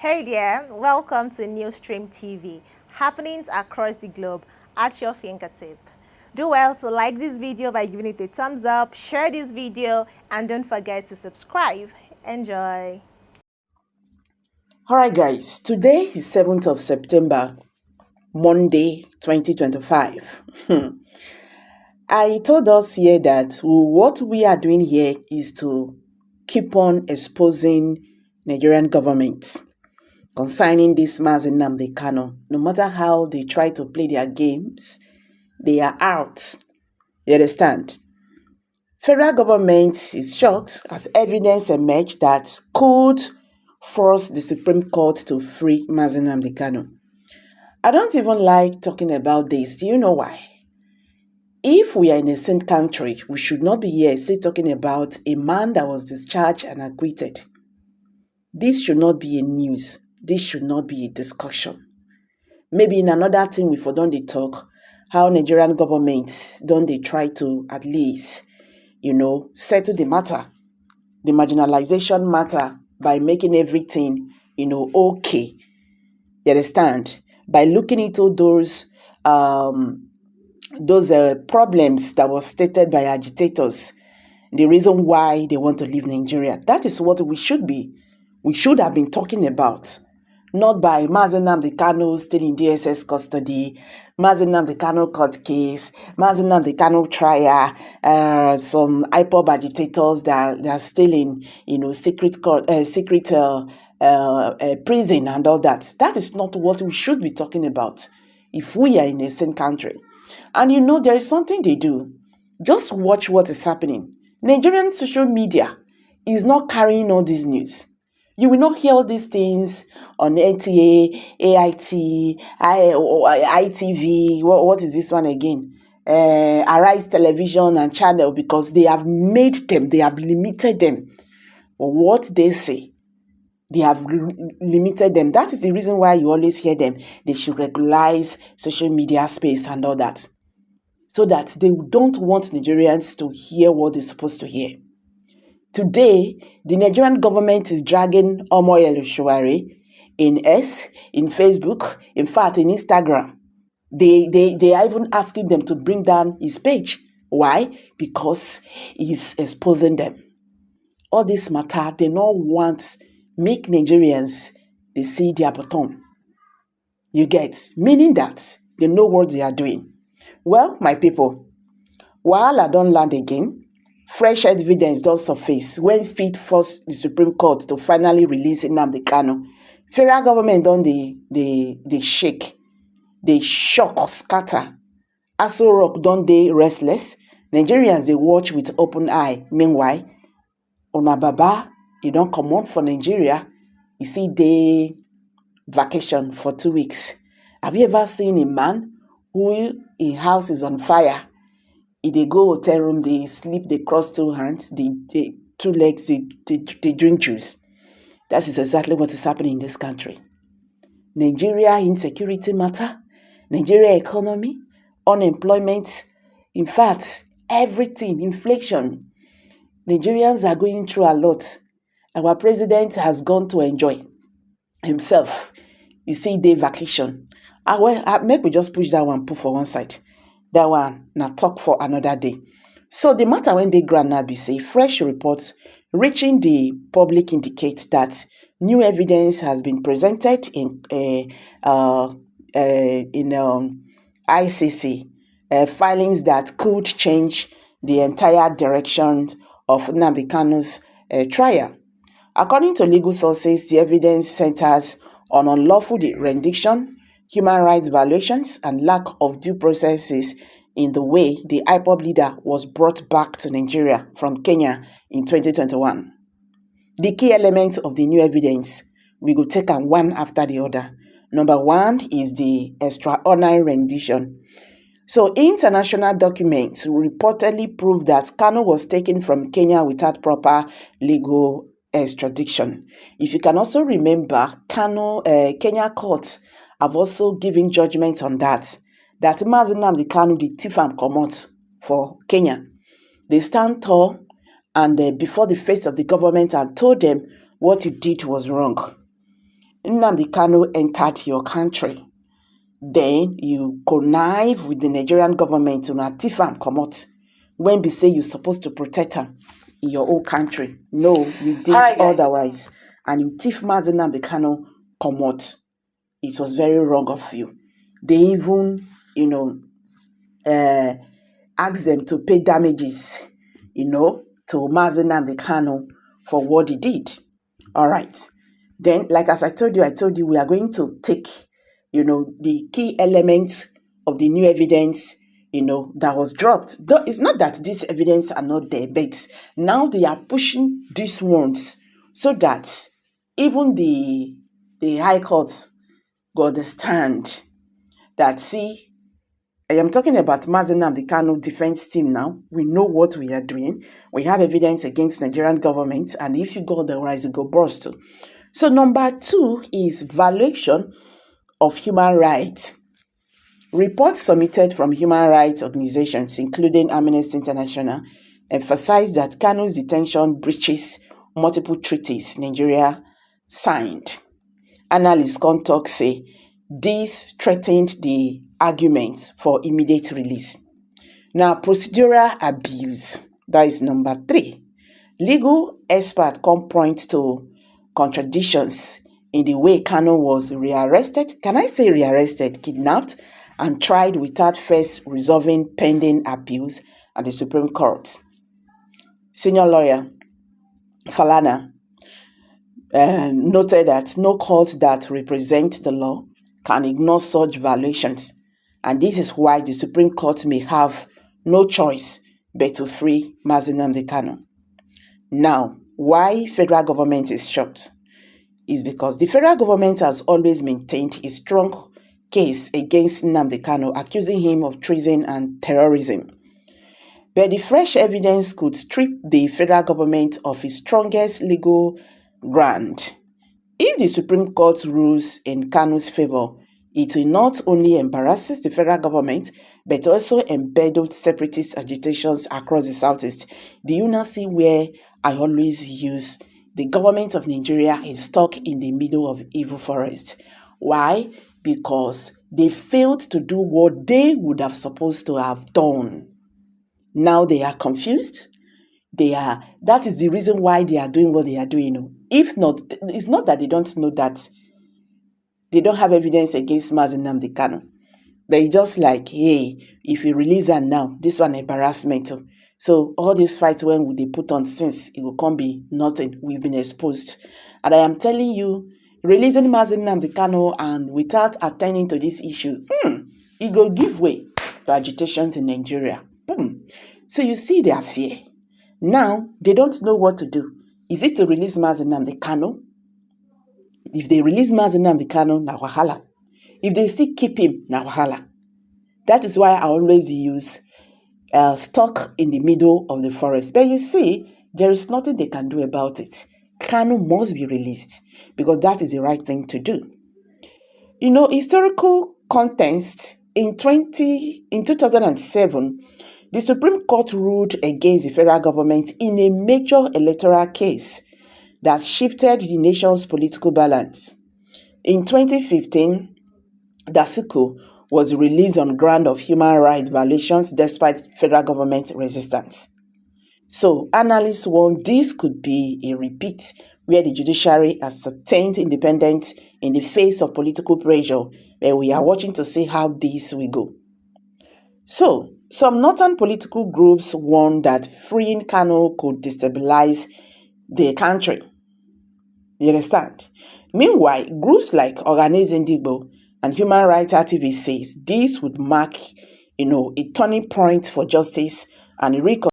Hey there, welcome to Newsstream TV, happenings across the globe at your fingertip. Do well to like this video by giving it a thumbs up, share this video, and don't forget to subscribe. Enjoy. Alright guys, today is 7th of September, Monday 2025. I told us here that what we are doing here is to keep on exposing Nigerian government concerning this Nnamdi Kanu. No matter how they try to play their games, they are out. You understand? Federal government is shocked as evidence emerged that could force the Supreme Court to free Nnamdi Kanu. I don't even like talking about this. Do you know why? If we are in a saint country, we should not be here still talking about a man that was discharged and acquitted. This should not be a news. This should not be a discussion. Maybe in another thing we for don't they talk how Nigerian government don't they try to at least, settle the matter, the marginalization matter by making everything, okay. You understand? By looking into those problems that was stated by agitators, the reason why they want to leave Nigeria. That is what we should have been talking about. Not by Nnamdi Kanu still in DSS custody, Nnamdi Kanu court case, Nnamdi Kanu trial, some IPOB agitators that are still in, secret prison and all that. That is not what we should be talking about if we are in a same country. And there is something they do. Just watch what is happening. Nigerian social media is not carrying all this news. You will not hear all these things on NTA, AIT, ITV, what is this one again? Arise Television and Channel, because they have made them, they have limited them. What they say, they have limited them. That is the reason why you always hear them. They should regularize social media space and all that, so that they don't want Nigerians to hear what they're supposed to hear. Today, the Nigerian government is dragging Omoyele Shuare in Facebook, in fact, in Instagram. They are even asking them to bring down his page. Why? Because he's exposing them. All this matter, they don't want make Nigerians, they see their bottom. You get? Meaning that they know what they are doing. Well, my people, wahala don't land again. Fresh evidence does surface when fit forced the Supreme Court to finally release Nnamdi Kanu. Federal government don't they shake, they shock, scatter. Aso Rock don't they restless. Nigerians they watch with open eye. Meanwhile, Ona Baba, you don't come on for Nigeria. You see they vacation for 2 weeks. Have you ever seen a man who his house is on fire? If they go hotel room, they sleep, they cross two hands, they two legs, they drink juice. That is exactly what is happening in this country. Nigeria insecurity matter, Nigeria economy, unemployment, in fact, everything, inflation. Nigerians are going through a lot. Our president has gone to enjoy himself. You see, day vacation. Make we just push that one, put for one side. That one, now talk for another day. So the matter when they grant now be say fresh reports reaching the public indicates that new evidence has been presented in ICC filings that could change the entire direction of Nnamdi Kanu's trial. According to legal sources, the evidence centers on unlawful rendition, human rights violations, and lack of due processes in the way the IPOB leader was brought back to Nigeria from Kenya in 2021. The key elements of the new evidence, we go take them one after the other. Number one is the extraordinary rendition. So international documents reportedly prove that Kanu was taken from Kenya without proper legal extradition. If you can also remember, Kenya courts have also given judgment on that Nnamdi Kanu, the thief and comot for Kenya. They stand tall and before the face of the government and told them what you did was wrong. Nnamdi Kanu entered your country. Then you connive with the Nigerian government to thief am comot when be say you're supposed to protect am in your own country. No, you did otherwise. And you thief Mazi Nnamdi Kanu comot. It was very wrong of you. They even, asked them to pay damages, to Mazi Nnamdi Kanu for what he did. All right. Then, like as I told you we are going to take, the key elements of the new evidence, that was dropped. Though it's not that these evidence are not there, but now they are pushing these ones so that even the High Court will understand that, see, I am talking about Mazi Nnamdi Kanu defense team now. We know what we are doing. We have evidence against Nigerian government, and if you go otherwise, you go burst. So number 2 is violation of human rights. Reports submitted from human rights organizations, including Amnesty International, emphasize that Kanu's detention breaches multiple treaties Nigeria signed. Analysts Contact say this threatened the arguments for immediate release. Now, procedural abuse, that is number 3. Legal experts come point to contradictions in the way Kanu was rearrested. Can I say rearrested, kidnapped, and tried without first resolving pending appeals at the Supreme Court. Senior lawyer Falana noted that no court that represents the law can ignore such violations, and this is why the Supreme Court may have no choice but to free Mazi Nnamdi Kanu. Now, why federal government is shocked is because the federal government has always maintained a strong case against Nnamdi Kanu, accusing him of treason and terrorism. But the fresh evidence could strip the federal government of its strongest legal ground. If the Supreme Court rules in Kanu's favor, it will not only embarrass the federal government, but also embed separatist agitations across the Southeast. Do you now see where I always use the government of Nigeria is stuck in the middle of evil forest? Why? Because they failed to do what they would have supposed to have done. Now they are confused. That is the reason why they are doing what they are doing. If not, it's not that they don't know that they don't have evidence against Mazi Nnamdi Kanu. They just like, hey, if you release her now, this one embarrassment. So all these fights when they put on since it will come be nothing. We've been exposed. And I am telling you, releasing Mazi Nnamdi Kanu and without attending to these issues, it will give way to agitations in Nigeria. So you see their fear. Now, they don't know what to do. Is it to release Mazi Nnamdi Kanu? If they release Mazi Nnamdi Kanu, na wahala. If they still keep him, na wahala. That is why I always use stuck in the middle of the forest. But you see, there is nothing they can do about it. Kanu must be released because that is the right thing to do. Historical context, in 2007, the Supreme Court ruled against the federal government in a major electoral case that shifted the nation's political balance. In 2015, Dasuku was released on ground of human rights violations despite federal government resistance. So, analysts warn this could be a repeat where the judiciary has sustained independence in the face of political pressure, and we are watching to see how this will go. So, some northern political groups warn that freeing Kanu could destabilize the country. You understand? Meanwhile, groups like Organizing Digbo and human rights activists says this would mark, a turning point for justice and